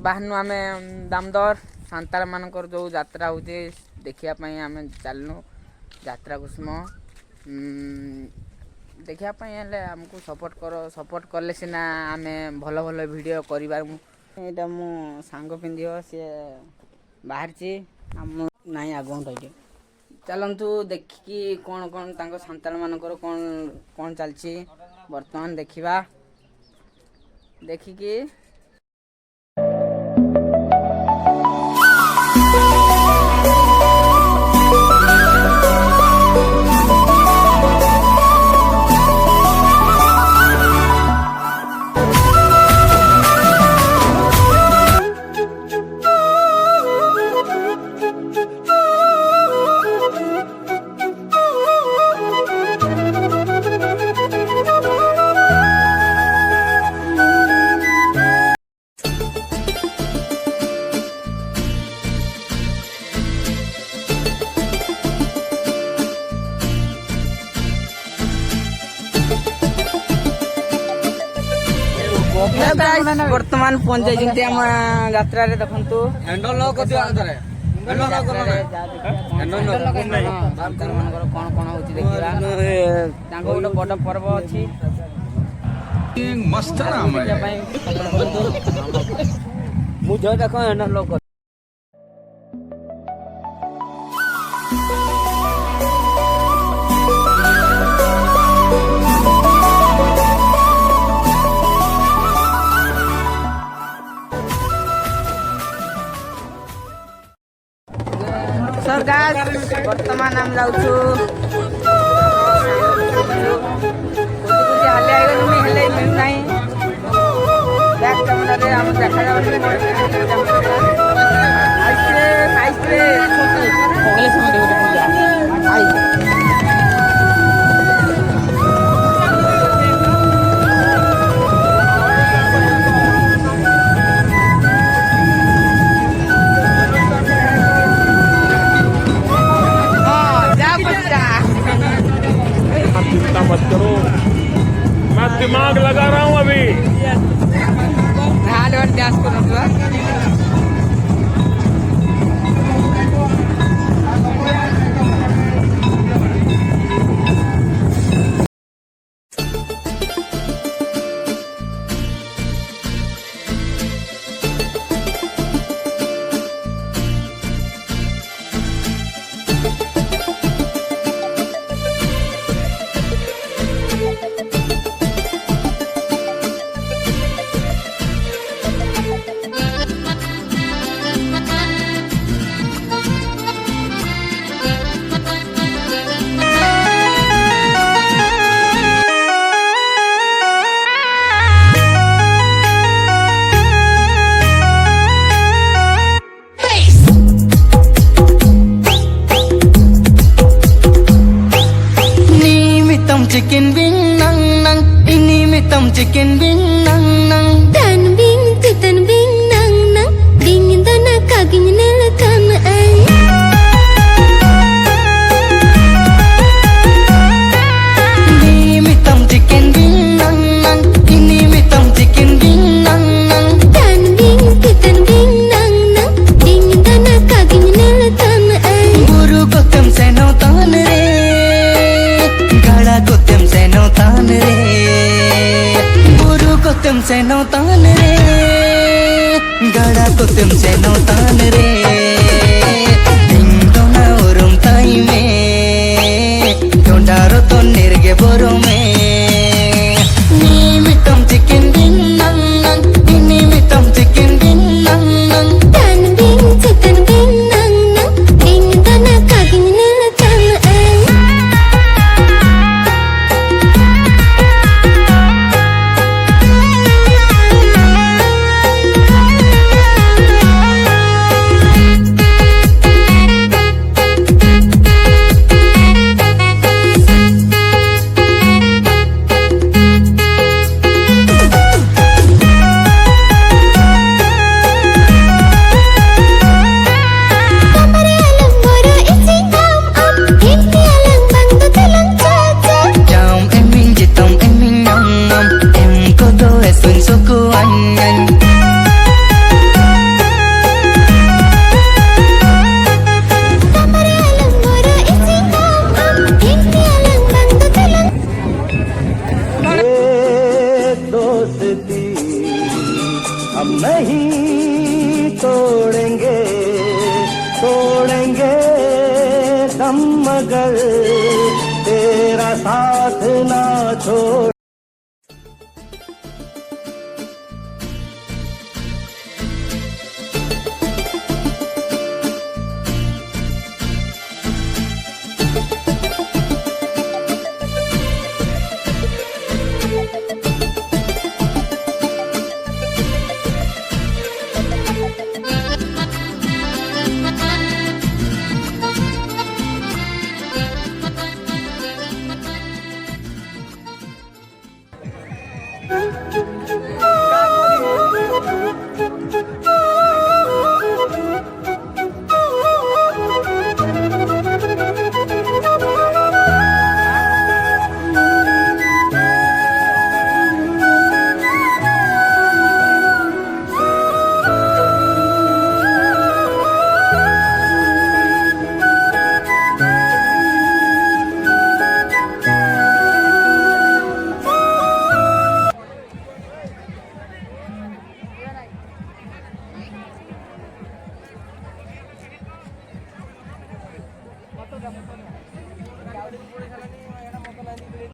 बाहर आम दामोदर सांताल मानकर जो यात्रा होचे देखिया आम चलनु यात्रा कुसुम देखापी आमको सपोर्ट कले सीना आम भल भल वीडियो करा यहाँ मो सांग पिंध सी बाहर ना आगुआ चलतु देखिकी कौन कौन सांताल मानकर कौन कौन चलती बर्तमान देखा देखिकी बर्तमान पहुंच जाइए आम यात्रा देखु कौन कौन हो गोटे बड़ पर्व अच्छी मुझे देख लोक बर्तमान आम जाऊँ मिलना बैक कैमेरा मत करो, मैं दिमाग लगा रहा हूँ अभी। Chicken wing nang nang, ini mitam chicken wing nang nang. Dan wing nang nang, dingin dana kaging nelakan ay. Ini mitam chicken wing nang nang, ini mitam chicken wing nang nang. Dan wing nang nang, dingin dana kaging nelakan ay. Buru kotem seno tan re. कोतम से नौतान रे बुरु कोतम से नौतान रे गड़ा कोतम से नौतान रे dingo ना ओरम ताई में डोंडारो तो निर्गे बोरो में नीमितम chicken ding नंग नंग नीमितम chicken ding नंग नंग Dan chicken wing nang nang, dingin dana kaging nelakan ay. नहीं तोड़ेंगे तोड़ेंगे दम मगर तेरा साथ ना छोड़